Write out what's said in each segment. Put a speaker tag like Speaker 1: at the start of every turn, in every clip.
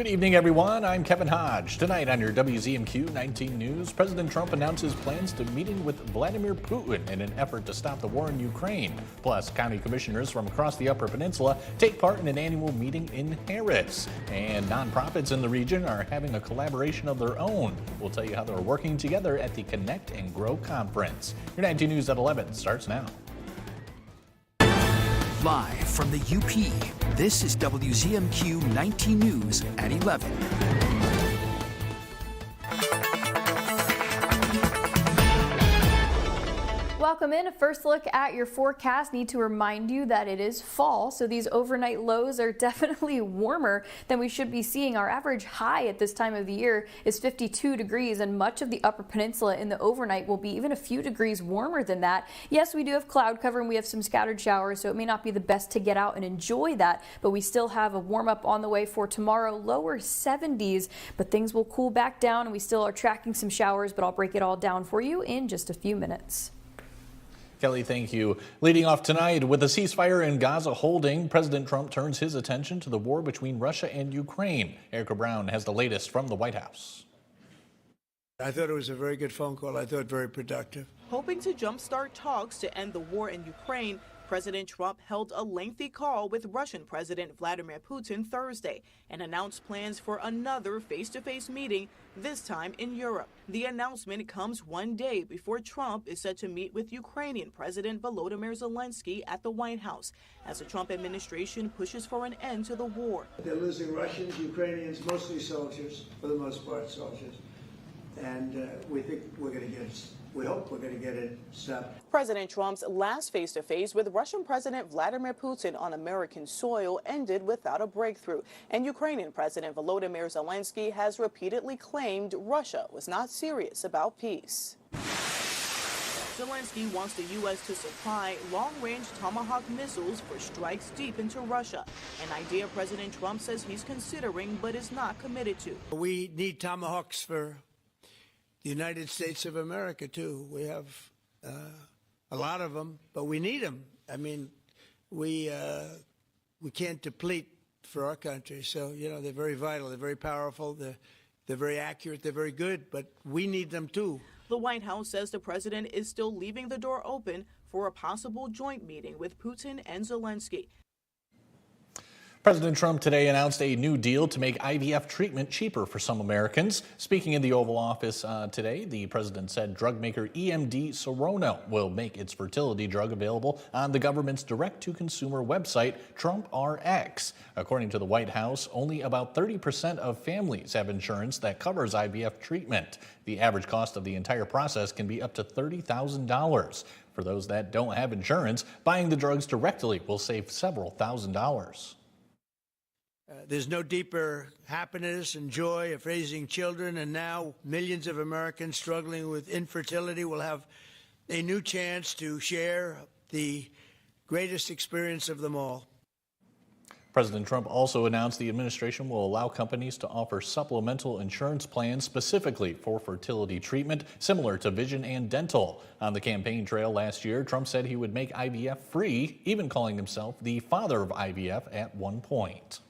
Speaker 1: Good evening, everyone. I'm Kevin Hodge. Tonight on your WZMQ 19 News, President Trump announces plans to meeting with Vladimir Putin in an effort to stop the war in Ukraine. Plus, county commissioners from across the Upper Peninsula take part in an annual meeting in Harris. And nonprofits in the region are having a collaboration of their own. We'll tell you how they're working together at the Connect and Grow Conference. Your 19 News at 11 starts now.
Speaker 2: Live from the UP, this is WZMQ 19 News at 11.
Speaker 3: Welcome in. A first look at your forecast. Need to remind you that it is fall, so these overnight lows are definitely warmer than we should be seeing. Our average high at this time of the year is 52 degrees, and much of the Upper Peninsula in the overnight will be even a few degrees warmer than that. Yes, we do have cloud cover and we have some scattered showers, so it may not be the best to get out and enjoy that, but we still have a warm up on the way for tomorrow, lower 70s, but things will cool back down and we still are tracking some showers, but I'll break it all down for you in just a few minutes.
Speaker 1: Kelly, thank you. Leading off tonight, with a ceasefire in Gaza holding, President Trump turns his attention to the war between Russia and Ukraine. Erica Brown has the latest from the White House.
Speaker 4: I thought it was a very good phone call. I thought very productive.
Speaker 5: Hoping to jumpstart talks to end the war in Ukraine, President Trump held a lengthy call with Russian President Vladimir Putin Thursday and announced plans for another face-to-face meeting, this time in Europe. The announcement comes one day before Trump is set to meet with Ukrainian President Volodymyr Zelensky at the White House as the Trump administration pushes for an end to the war.
Speaker 4: They're losing Russians, Ukrainians, mostly soldiers, for the most part soldiers. And we think we're going to get it. We hope we're going to get it stopped.
Speaker 5: President Trump's last face-to-face with Russian President Vladimir Putin on American soil ended without a breakthrough, and Ukrainian President Volodymyr Zelensky has repeatedly claimed Russia was not serious about peace. Zelensky wants the U.S. to supply long-range Tomahawk missiles for strikes deep into Russia, an idea President Trump says he's considering but is not committed to.
Speaker 4: We need Tomahawks for the United States of America, too. We have a lot of them, but we need them. I mean, we can't deplete for our country. So, you know, they're very vital. They're very powerful. They're very accurate. They're very good, but we need them, too.
Speaker 5: The White House says the president is still leaving the door open for a possible joint meeting with Putin and Zelensky.
Speaker 1: President Trump today announced a new deal to make IVF treatment cheaper for some Americans. Speaking in the Oval Office today, the president said drug maker EMD Serono will make its fertility drug available on the government's direct-to-consumer website, TrumpRx. According to the White House, only about 30% of families have insurance that covers IVF treatment. The average cost of the entire process can be up to $30,000. For those that don't have insurance, buying the drugs directly will save several $1,000s.
Speaker 4: There's no deeper happiness and joy of raising children, and now millions of Americans struggling with infertility will have a new chance to share the greatest experience of them all.
Speaker 1: President Trump also announced the administration will allow companies to offer supplemental insurance plans specifically for fertility treatment, similar to vision and dental. On the campaign trail last year, Trump said he would make IVF free, even calling himself the father of IVF at one point.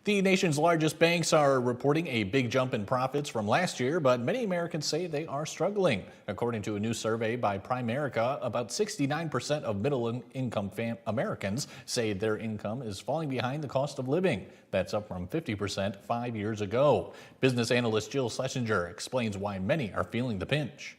Speaker 1: The nation's largest banks are reporting a big jump in profits from last year, but many Americans say they are struggling. According to a new survey by Primerica, about 69% of middle-income Americans say their income is falling behind the cost of living. That's up from 50% 5 years ago. Business analyst Jill Schlesinger explains why many are feeling the pinch.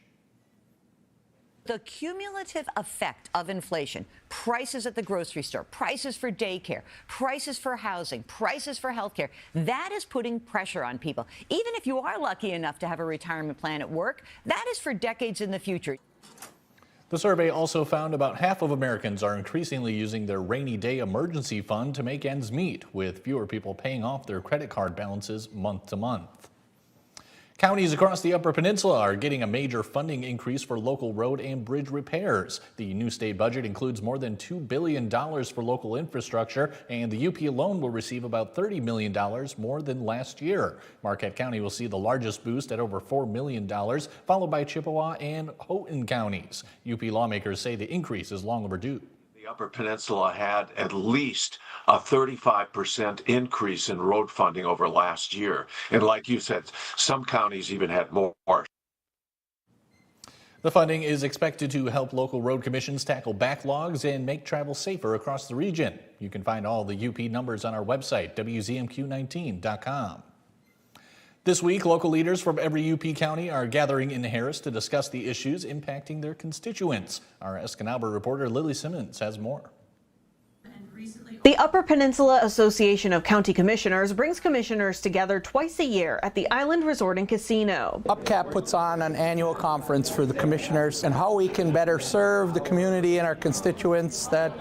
Speaker 6: The cumulative effect of inflation, prices at the grocery store, prices for daycare, prices for housing, prices for healthcare, that is putting pressure on people. Even if you are lucky enough to have a retirement plan at work, that is for decades in the future.
Speaker 1: The survey also found about half of Americans are increasingly using their rainy day emergency fund to make ends meet, with fewer people paying off their credit card balances month to month. Counties across the Upper Peninsula are getting a major funding increase for local road and bridge repairs. The new state budget includes more than $2 billion for local infrastructure, and the UP alone will receive about $30 million more than last year. Marquette County will see the largest boost at over $4 million, followed by Chippewa and Houghton counties. UP lawmakers say the increase is long overdue.
Speaker 7: The Upper Peninsula had at least a 35% increase in road funding over last year. And like you said, some counties even had more.
Speaker 1: The funding is expected to help local road commissions tackle backlogs and make travel safer across the region. You can find all the UP numbers on our website, WZMQ19.com. This week, local leaders from every UP county are gathering in Harris to discuss the issues impacting their constituents. Our Escanaba reporter Lily Simmons has more.
Speaker 8: The Upper Peninsula Association of County Commissioners brings commissioners together twice a year at the Island Resort and Casino.
Speaker 9: UPCAP puts on an annual conference for the commissioners and how we can better serve the community and our constituents that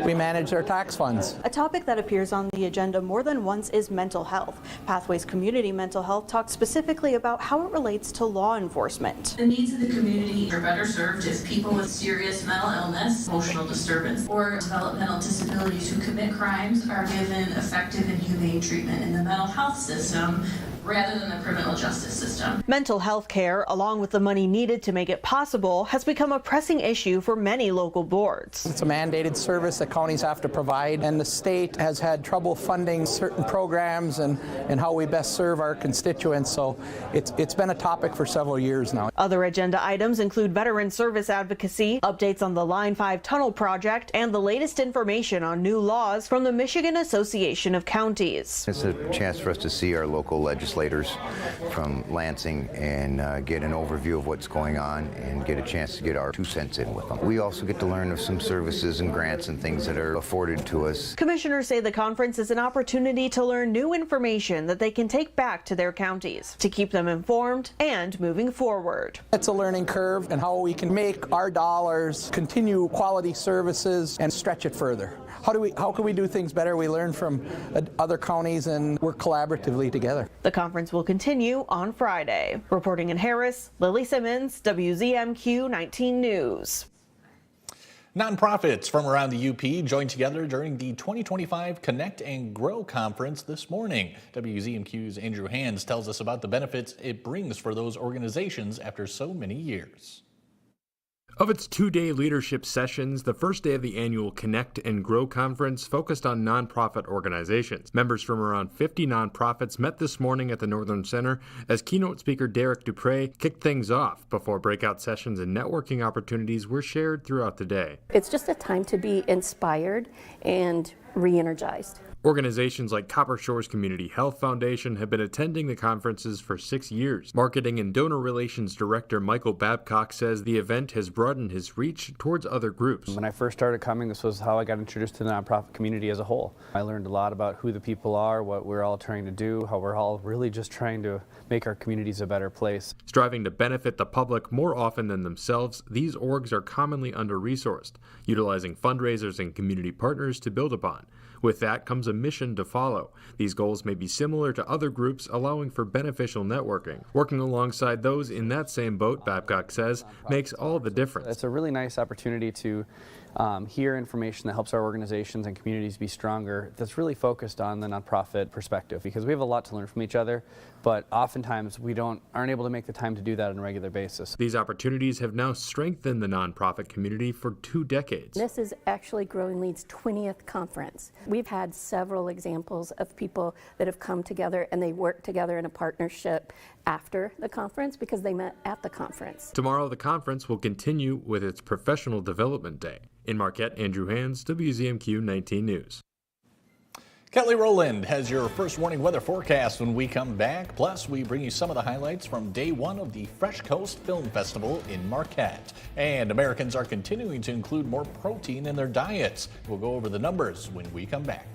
Speaker 9: we manage their tax funds.
Speaker 10: A topic that appears on the agenda more than once is mental health. Pathways Community Mental Health talks specifically about how it relates to law enforcement.
Speaker 11: The needs of the community are better served if people with serious mental illness, emotional disturbance, or developmental disabilities who commit crimes are given effective and humane treatment in the mental health system rather than the criminal justice system.
Speaker 8: Mental health care, along with the money needed to make it possible, has become a pressing issue for many local boards.
Speaker 9: It's a mandated service that counties have to provide, and the state has had trouble funding certain programs and how we best serve our constituents, so it's been a topic for several years now.
Speaker 8: Other agenda items include veteran service advocacy, updates on the Line 5 tunnel project, and the latest information on new laws from the Michigan Association of Counties.
Speaker 12: It's a chance for us to see our local legislators from Lansing and get an overview of what's going on and get a chance to get our 2 cents in with them. We also get to learn of some services and grants and things that are afforded to us.
Speaker 8: Commissioners say the conference is an opportunity to learn new information that they can take back to their counties to keep them informed and moving forward.
Speaker 9: It's a learning curve and how we can make our dollars continue quality services and stretch it further. How can we do things better? We learn from other counties and work collaboratively together.
Speaker 8: The conference will continue on Friday. Reporting in Harris, Lily Simmons, WZMQ 19 News.
Speaker 1: Nonprofits from around the UP joined together during the 2025 Connect and Grow Conference this morning. WZMQ's Andrew Hands tells us about the benefits it brings for those organizations after so many years.
Speaker 13: Of its 2-day leadership sessions, the first day of the annual Connect and Grow Conference focused on nonprofit organizations. Members from around 50 nonprofits met this morning at the Northern Center as keynote speaker Derek Dupre kicked things off before breakout sessions and networking opportunities were shared throughout the day.
Speaker 14: It's just a time to be inspired and re-energized.
Speaker 13: Organizations like Copper Shores Community Health Foundation have been attending the conferences for 6 years. Marketing and Donor Relations Director Michael Babcock says the event has broadened his reach towards other groups.
Speaker 15: When I first started coming, this was how I got introduced to the nonprofit community as a whole. I learned a lot about who the people are, what we're all trying to do, how we're all really just trying to make our communities a better place.
Speaker 13: Striving to benefit the public more often than themselves, these orgs are commonly under-resourced, utilizing fundraisers and community partners to build upon. With that comes a mission to follow. These goals may be similar to other groups, allowing for beneficial networking. Working alongside those in that same boat, Babcock says, makes all the difference.
Speaker 15: It's a really nice opportunity to hear information that helps our organizations and communities be stronger, that's really focused on the nonprofit perspective, because we have a lot to learn from each other, but oftentimes we aren't able to make the time to do that on a regular basis.
Speaker 13: These opportunities have now strengthened the nonprofit community for 2 decades.
Speaker 14: This is actually Growing Lead's 20th conference. We've had several examples of people that have come together and they work together in a partnership after the conference because they met at the conference.
Speaker 13: Tomorrow, the conference will continue with its Professional Development Day. In Marquette, Andrew Hands, WZMQ 19 News.
Speaker 1: Kelly Rowland has your first warning weather forecast when we come back. Plus, we bring you some of the highlights from day 1 of the Fresh Coast Film Festival in Marquette. And Americans are continuing to include more protein in their diets. We'll go over the numbers when we come back.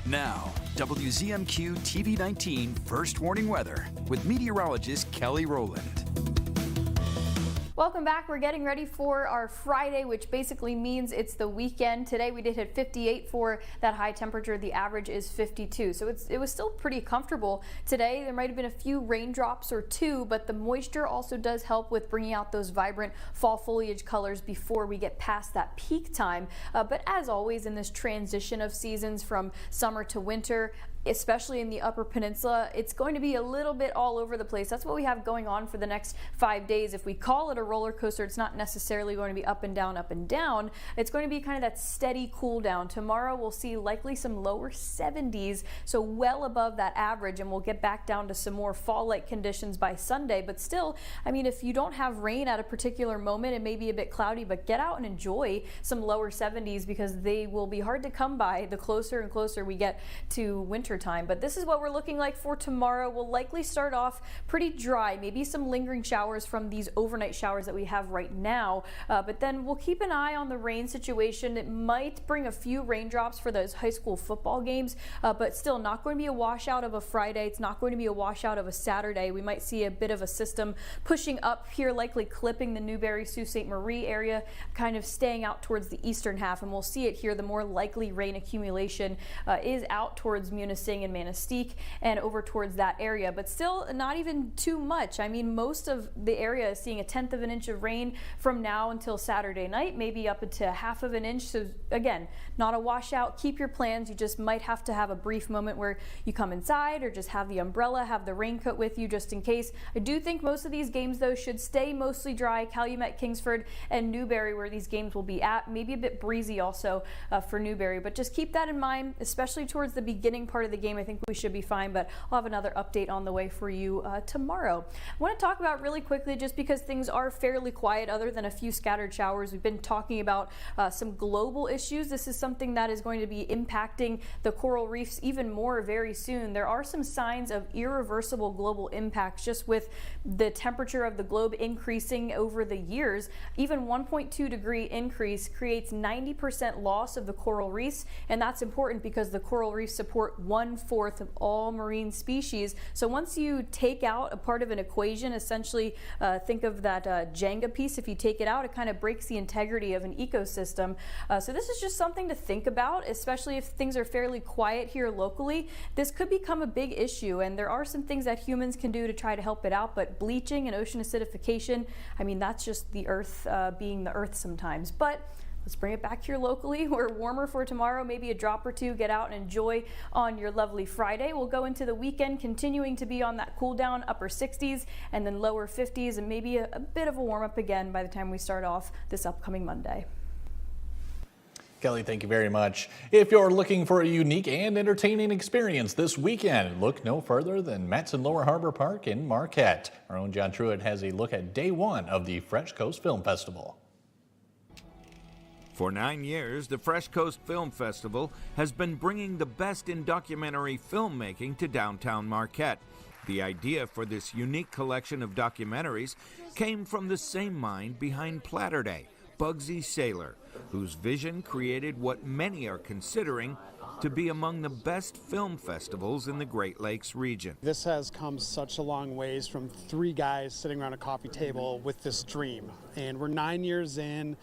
Speaker 2: Now, WZMQ TV 19 First Warning Weather with meteorologist Kelly Rowland.
Speaker 3: Welcome back. We're getting ready for our Friday, which basically means it's the weekend. Today we did hit 58 for that high temperature. The average is 52. So it was still pretty comfortable today. There might have been a few raindrops or two, but the moisture also does help with bringing out those vibrant fall foliage colors before we get past that peak time. But as always in this transition of seasons from summer to winter, especially in the Upper Peninsula, it's going to be a little bit all over the place. That's what we have going on for the next 5 days. If we call it a roller coaster, it's not necessarily going to be up and down, up and down. It's going to be kind of that steady cool down. Tomorrow we'll see likely some lower 70s, so well above that average, and we'll get back down to some more fall-like conditions by Sunday. But still, I mean, if you don't have rain at a particular moment, it may be a bit cloudy, but get out and enjoy some lower 70s because they will be hard to come by the closer and closer we get to winter time. But this is what we're looking like for tomorrow. We'll likely start off pretty dry, maybe some lingering showers from these overnight showers that we have right now, but then we'll keep an eye on the rain situation. It might bring a few raindrops for those high school football games, but still not going to be a washout of a Friday. It's not going to be a washout of a Saturday. We might see a bit of a system pushing up here, likely clipping the Newberry, Sault Ste. Marie area, kind of staying out towards the eastern half, and we'll see it here. The more likely rain accumulation is out towards Munising and Manistee and over towards that area, but still not even too much. I mean, most of the area is seeing 1/10 of an inch of rain from now until Saturday night, maybe up into 1/2 of an inch. So again, not a washout. Keep your plans. You just might have to have a brief moment where you come inside or just have the umbrella, have the raincoat with you just in case. I do think most of these games though should stay mostly dry. Calumet, Kingsford, and Newberry where these games will be at. Maybe a bit breezy also for Newberry, but just keep that in mind, especially towards the beginning part of the game. I think we should be fine, but I'll have another update on the way for you tomorrow. I want to talk about really quickly, just because things are fairly quiet other than a few scattered showers. We've been talking about some global issues. This is something that is going to be impacting the coral reefs even more very soon. There are some signs of irreversible global impacts just with the temperature of the globe increasing over the years. Even 1.2 degree increase creates 90% loss of the coral reefs, and that's important because the coral reefs support 1/4 of all marine species. So once you take out a part of an equation, essentially think of that Jenga piece. If you take it out, it kind of breaks the integrity of an ecosystem. So this is just something to think about, especially if things are fairly quiet here locally. This could become a big issue, and there are some things that humans can do to try to help it out, but bleaching and ocean acidification, I mean, that's just the earth being the earth sometimes. But let's bring it back here locally. We're warmer for tomorrow, maybe a drop or two. Get out and enjoy on your lovely Friday. We'll go into the weekend continuing to be on that cool down, upper 60s and then lower 50s, and maybe a bit of a warm up again by the time we start off this upcoming Monday.
Speaker 1: Kelly, thank you very much. If you're looking for a unique and entertaining experience this weekend, look no further than Matson Lower Harbor Park in Marquette. Our own John Truitt has a look at day one of the Fresh Coast Film Festival.
Speaker 16: For 9 years, the Fresh Coast Film Festival has been bringing the best in documentary filmmaking to downtown Marquette. The idea for this unique collection of documentaries came from the same mind behind Platter Day, Bugsy Saylor, whose vision created what many are considering to be among the best film festivals in the Great Lakes region.
Speaker 17: This has come such a long ways from 3 guys sitting around a coffee table with this dream. And we're 9 years in.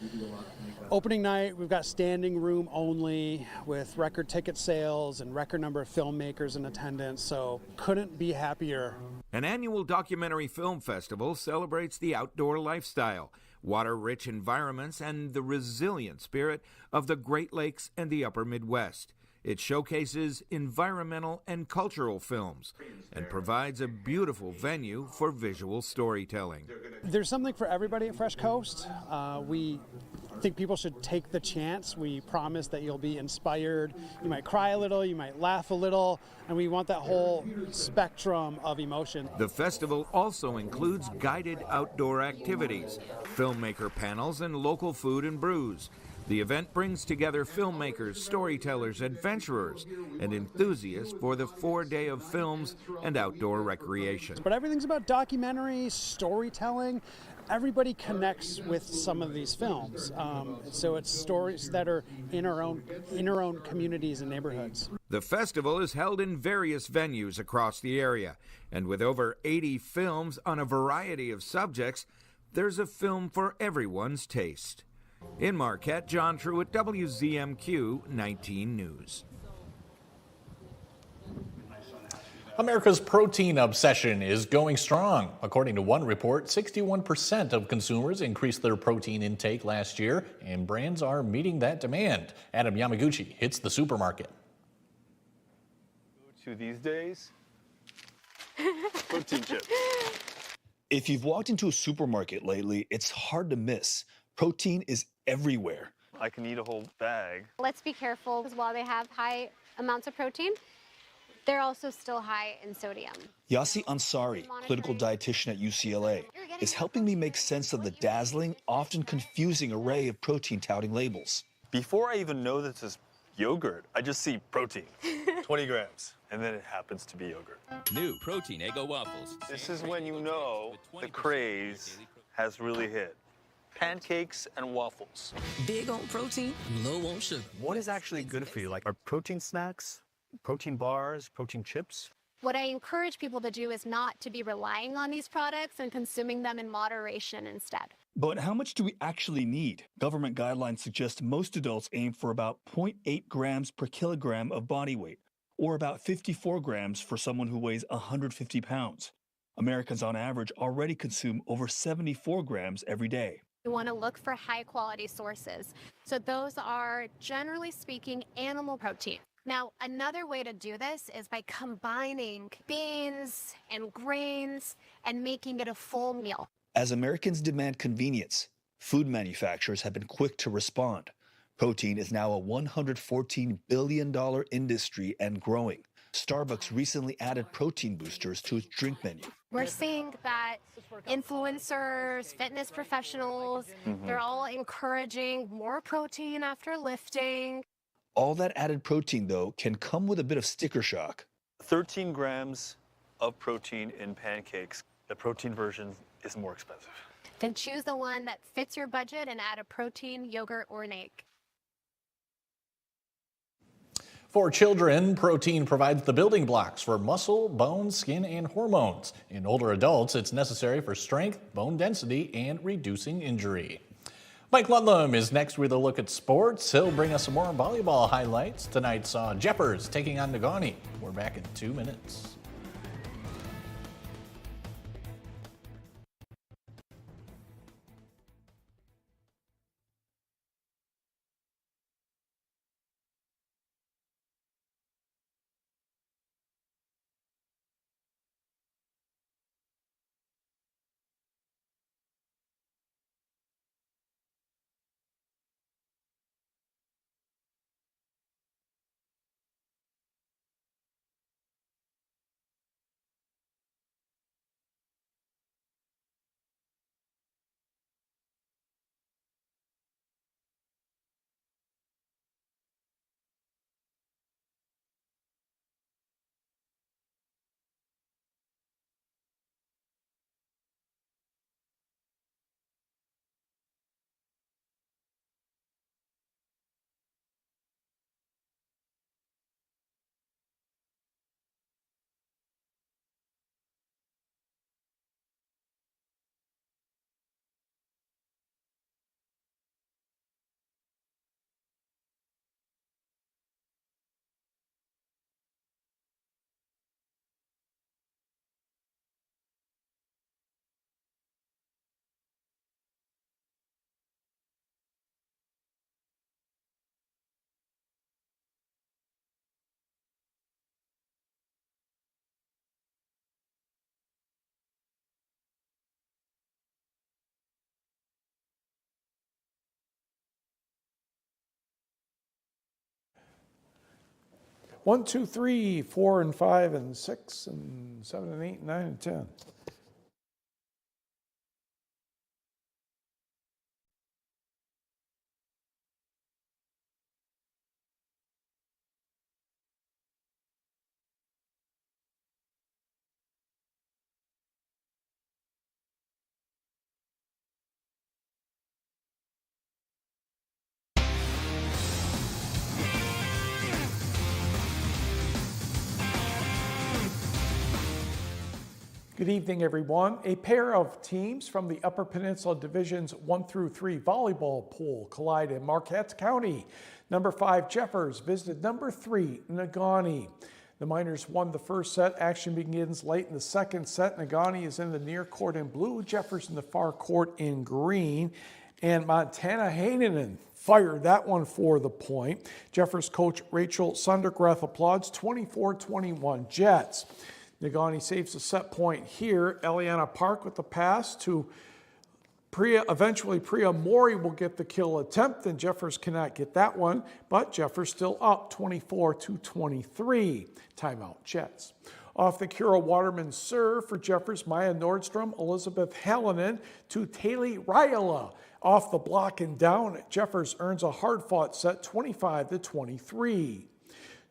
Speaker 17: Opening night, we've got standing room only with record ticket sales and record number of filmmakers in attendance, so couldn't be happier.
Speaker 16: An annual documentary film festival celebrates the outdoor lifestyle, water-rich environments, and the resilient spirit of the Great Lakes and the Upper Midwest. It showcases environmental and cultural films and provides a beautiful venue for visual storytelling.
Speaker 17: There's something for everybody at Fresh Coast. We think people should take the chance. We promise that you'll be inspired. You might cry a little, you might laugh a little, and we want that whole spectrum of emotion.
Speaker 16: The festival also includes guided outdoor activities, filmmaker panels, and local food and brews. The event brings together filmmakers, storytellers, adventurers, and enthusiasts for the 4-day of films and outdoor recreation.
Speaker 17: But everything's about documentary, storytelling, everybody connects with some of these films. So it's stories that are in our own communities and neighborhoods.
Speaker 16: The festival is held in various venues across the area, and with over 80 films on a variety of subjects, there's a film for everyone's taste. In Marquette, John Truitt, WZMQ 19 News.
Speaker 1: America's protein obsession is going strong. According to one report, 61% of consumers increased their protein intake last year, and brands are meeting that demand. Adam Yamaguchi hits the supermarket.
Speaker 18: To these days, protein chips.
Speaker 19: If you've walked into a supermarket lately, it's hard to miss. Protein is everywhere.
Speaker 18: I can eat a whole bag.
Speaker 20: Let's be careful, because while they have high amounts of protein, they're also still high in sodium.
Speaker 19: Yassi Ansari, clinical dietitian at UCLA, is helping me make sense of the dazzling, often confusing array of protein touting labels.
Speaker 18: Before I even know this is yogurt, I just see protein, 20 grams, and then it happens to be yogurt.
Speaker 21: New protein Eggo waffles.
Speaker 18: This is when you know the craze has really hit. Pancakes and waffles.
Speaker 21: Big on protein, low on sugar.
Speaker 22: What is actually good for you? Like, are protein snacks, protein bars, protein chips?
Speaker 20: What I encourage people to do is not to be relying on these products and consuming them in moderation instead.
Speaker 19: But how much do we actually need? Government guidelines suggest most adults aim for about 0.8 grams per kilogram of body weight, or about 54 grams for someone who weighs 150 pounds. Americans on average already consume over 74 grams every day.
Speaker 20: You want to look for high quality sources. So those are, generally speaking, animal protein. Now, another way to do this is by combining beans and grains and making it a full meal.
Speaker 19: As Americans demand convenience, food manufacturers have been quick to respond. Protein is now a $114 billion industry and growing. Starbucks recently added protein boosters to its drink menu.
Speaker 20: We're seeing that influencers, fitness professionals, they're all encouraging more protein after lifting.
Speaker 19: All that added protein, though, can come with a bit of sticker shock.
Speaker 18: 13 grams of protein in pancakes. The protein version is more expensive.
Speaker 20: Then choose the one that fits your budget and add a protein, yogurt, or an egg.
Speaker 1: For children, protein provides the building blocks for muscle, bone, skin, and hormones. In older adults, it's necessary for strength, bone density, and reducing injury. Mike Ludlam is next with a look at sports. He'll bring us some more volleyball highlights. Tonight saw Jeffers taking on Nagani. We're back in 2 minutes.
Speaker 23: One, two, three, 4 and 5 and 6 and 7 and 8 and 9 and 10. Good evening, everyone. A pair of teams from the Upper Peninsula Divisions 1 through 3 volleyball pool collide in Marquette County. Number 5 Jeffers visited number 3 Negaunee. The Miners won the first set. Action begins late in the second set. Negaunee is in the near court in blue, Jeffers in the far court in green. And Montana Heinonen fired that one for the point. Jeffers coach Rachel Sundergrath applauds 24-21 Jets. Negaunee saves a set point here. Eliana Park with the pass to Priya. Eventually, Priya Mori will get the kill attempt, and Jeffers cannot get that one, but Jeffers still up 24-23. Timeout, Jets. Off the Kira Waterman serve for Jeffers, Maya Nordstrom, Elizabeth Hallinan to Taylor Ryala. Off the block and down, Jeffers earns a hard-fought set 25-23.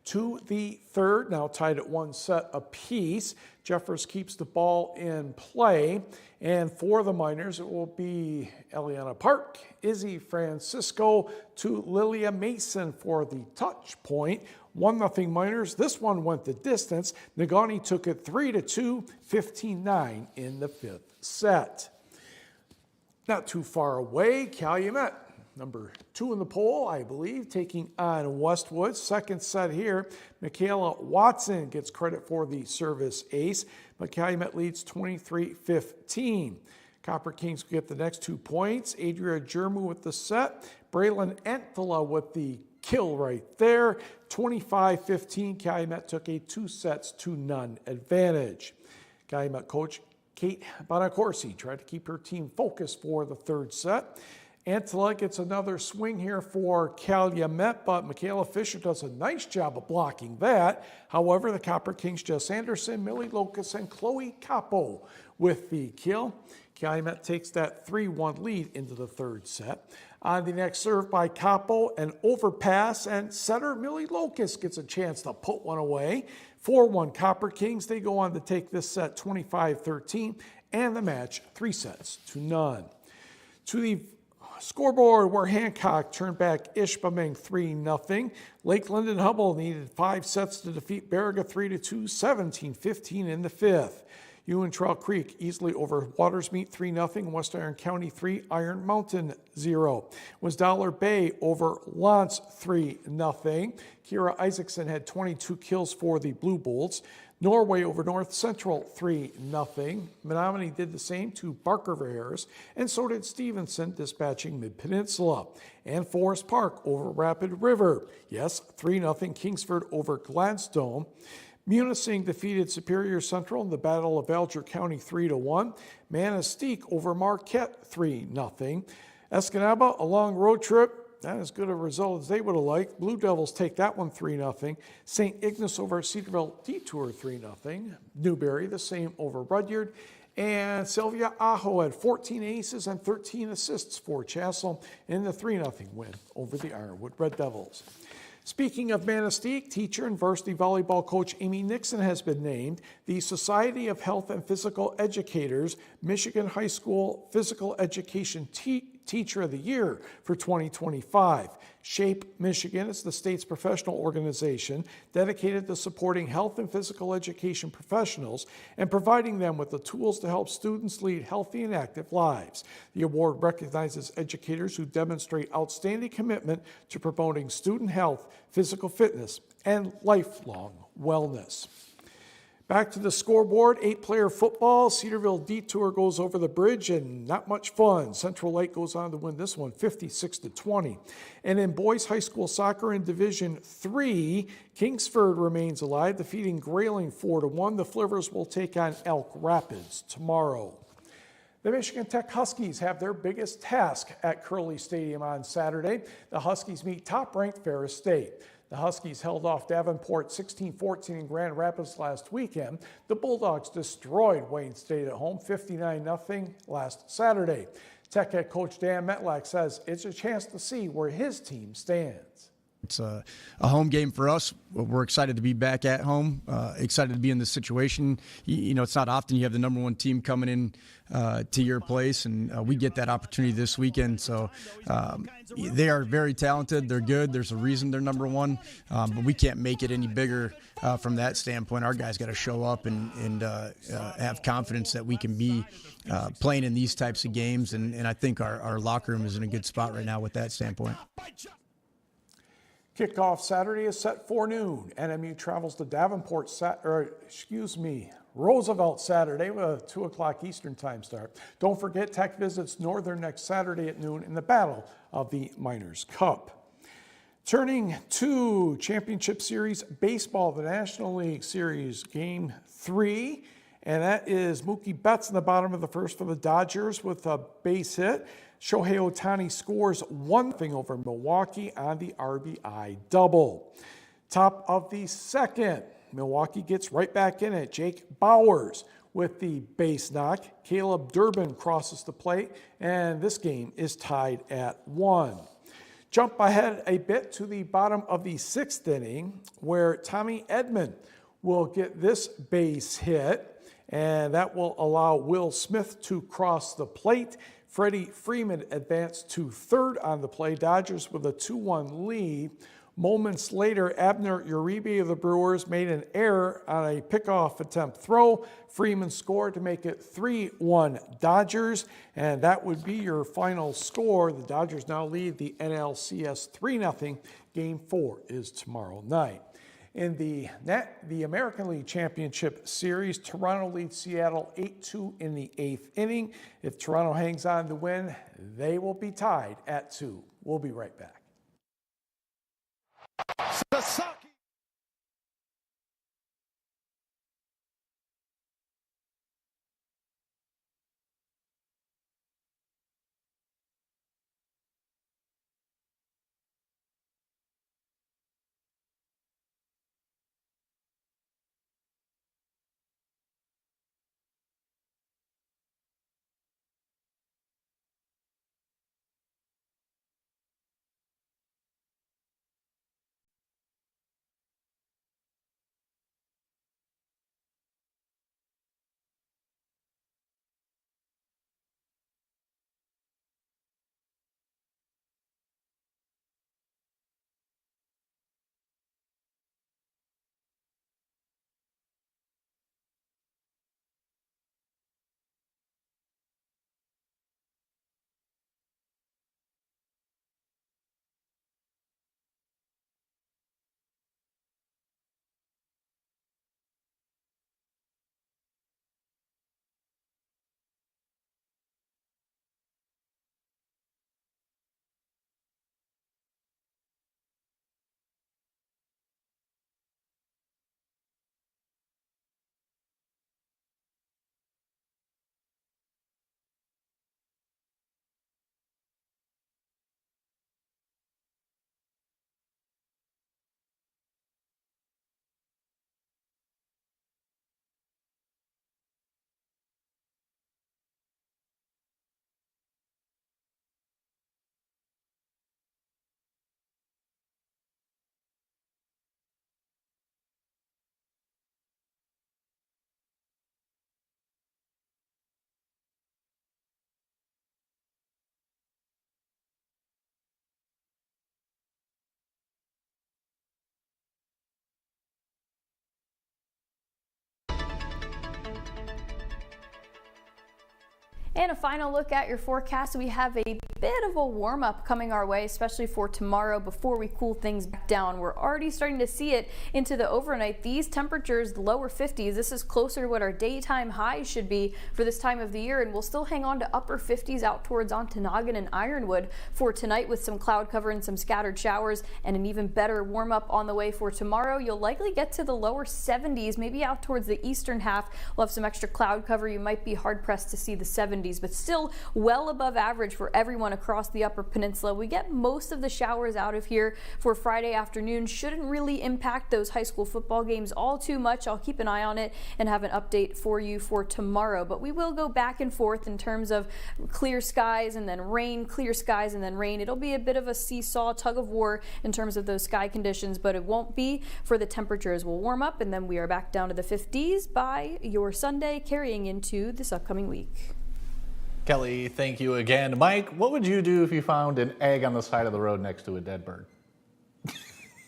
Speaker 23: To the third, now tied at 1 set apiece. Jeffers keeps the ball in play. And for the Miners, it will be Eliana Park, Izzy Francisco to Lilia Mason for the touch point. 1-0 Miners. This one went the distance. Negaunee took it 3-2, 15-9 in the 5th set. Not too far away, Calumet, number 2 in the poll, I believe, taking on Westwood. Second set here, Michaela Watson gets credit for the service ace, but Calumet leads 23-15. Copper Kings get the next 2 points. Adria Germu with the set. Braylon Antela with the kill right there. 25-15, Calumet took a 2-0 advantage. Calumet coach Kate Bonacorsi tried to keep her team focused for the third set. Antela gets another swing here for Calumet, but Michaela Fisher does a nice job of blocking that. However, the Copper Kings, Jess Anderson, Millie Locus, and Chloe Capo with the kill. Calumet takes that 3-1 lead into the third set. On the next serve by Capo, an overpass, and setter Millie Locus gets a chance to put one away. 4-1 Copper Kings. They go on to take this set 25-13, and the match 3-0. To the scoreboard where Hancock turned back Ishpeming 3-0. Lakeland and Hubble needed 5 sets to defeat Baraga 3-2, 17-15 in the 5th. Ewan Trail Creek easily over Watersmeet 3-0. West Iron County 3, Iron Mountain 0. Was Dollar Bay over Lance 3-0. Kira Isaacson had 22 kills for the Blue Bolts. Norway over North Central 3-0. Menominee did the same to Barker Harris, and so did Stevenson, dispatching Mid-Peninsula. And Forest Park over Rapid River. Yes, 3-0 Kingsford over Gladstone. Munising defeated Superior Central in the Battle of Alger County 3-1. Manistee over Marquette 3-0. Escanaba, a long road trip. Not as good a result as they would have liked. Blue Devils take that one 3-0. St. Ignace over Cedarville Detour 3-0. Newberry the same over Rudyard. And Sylvia Aho had 14 aces and 13 assists for Chassell in the 3-0 win over the Ironwood Red Devils. Speaking of Manistee, teacher and varsity volleyball coach Amy Nixon has been named the Society of Health and Physical Educators Michigan High School Physical Education Teacher of the Year for 2025. SHAPE Michigan is the state's professional organization dedicated to supporting health and physical education professionals and providing them with the tools to help students lead healthy and active lives. The award recognizes educators who demonstrate outstanding commitment to promoting student health, physical fitness, and lifelong wellness. Back to the scoreboard, 8-player football. Cedarville Detour goes over the bridge and not much fun. Central Lake goes on to win this one 56-20. And in boys high school soccer in Division 3, Kingsford remains alive, defeating Grayling 4-1. The Flivers will take on Elk Rapids tomorrow. The Michigan Tech Huskies have their biggest task at Curley Stadium on Saturday. The Huskies meet top-ranked Ferris State. The Huskies held off Davenport 16-14 in Grand Rapids last weekend. The Bulldogs destroyed Wayne State at home 59-0 last Saturday. Tech head coach Dan Metlack says it's a chance to see where his team stands.
Speaker 4: It's a home game for us. We're excited to be back at home, excited to be in this situation. You know, it's not often you have the number one team coming in to your place, and we get that opportunity this weekend. So they are very talented. They're good. There's a reason they're number one, but we can't make it any bigger from that standpoint. Our guys got to show up and have confidence that we can be playing in these types of games, and I think our locker room is in a good spot right now with that standpoint.
Speaker 23: Kickoff Saturday is set for noon. NMU travels to Davenport, Roosevelt Saturday with a 2 o'clock Eastern time start. Don't forget, Tech visits Northern next Saturday at noon in the Battle of the Miners Cup. Turning to Championship Series Baseball, the National League Series Game 3. And that is Mookie Betts in the bottom of the first for the Dodgers with a base hit. Shohei Ohtani scores 1-0 over Milwaukee on the RBI double. Top of the second, Milwaukee gets right back in it. Jake Bauers with the base knock. Caleb Durbin crosses the plate, and this game is tied at 1. Jump ahead a bit to the bottom of the 6th inning, where Tommy Edman will get this base hit, and that will allow Will Smith to cross the plate. Freddie Freeman advanced to third on the play. Dodgers with a 2-1 lead. Moments later, Abner Uribe of the Brewers made an error on a pickoff attempt throw. Freeman scored to make it 3-1 Dodgers, and that would be your final score. The Dodgers now lead the NLCS 3-0. Game 4 is tomorrow night. In the American League Championship Series, Toronto leads Seattle 8-2 in the 8th inning. If Toronto hangs on to win, they will be tied at 2. We'll be right back.
Speaker 3: And a final look at your forecast. We have a bit of a warm up coming our way, especially for tomorrow before we cool things back down. We're already starting to see it into the overnight. These temperatures, the lower 50s, this is closer to what our daytime highs should be for this time of the year, and we'll still hang on to upper 50s out towards Ontonagon and Ironwood for tonight with some cloud cover and some scattered showers, and an even better warm up on the way for tomorrow. You'll likely get to the lower 70s, maybe out towards the eastern half. We'll have some extra cloud cover. You might be hard pressed to see the 70s 70s, but still well above average for everyone across the Upper Peninsula. We get most of the showers out of here for Friday afternoon. Shouldn't really impact those high school football games all too much. I'll keep an eye on it and have an update for you for tomorrow. But we will go back and forth in terms of clear skies and then rain, clear skies and then rain. It'll be a bit of a seesaw, tug of war in terms of those sky conditions, but it won't be for the temperatures. Will warm up and then we are back down to the 50s by your Sunday, carrying into this upcoming week.
Speaker 1: Kelly, thank you again. Mike, what would you do if you found an egg on the side of the road next to a dead bird?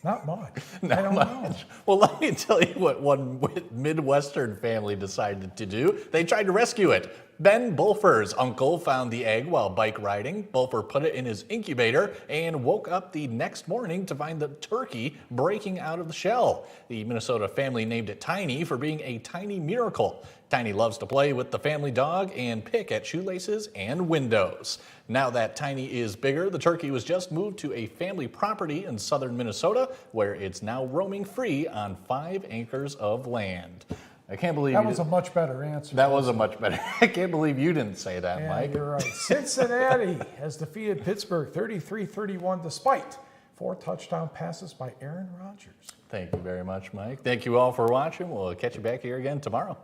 Speaker 23: Not much.
Speaker 1: Not
Speaker 23: I don't
Speaker 1: much.
Speaker 23: know.
Speaker 1: Well, let me tell you what one Midwestern family decided to do. They tried to rescue it. Ben Bulfer's uncle found the egg while bike riding. Bulfer put it in his incubator and woke up the next morning to find the turkey breaking out of the shell. The Minnesota family named it Tiny for being a tiny miracle. Tiny loves to play with the family dog and pick at shoelaces and windows. Now that Tiny is bigger, the turkey was just moved to a family property in southern Minnesota, where it's now roaming free on 5 acres of land. I can't believe
Speaker 23: that was a much better answer.
Speaker 1: That was a much better. I can't believe you didn't say that,
Speaker 23: Yeah,
Speaker 1: Mike.
Speaker 23: you're right. Cincinnati has defeated Pittsburgh 33-31 despite 4 touchdown passes by Aaron Rodgers.
Speaker 1: Thank you very much, Mike. Thank you all for watching. We'll catch you back here again tomorrow.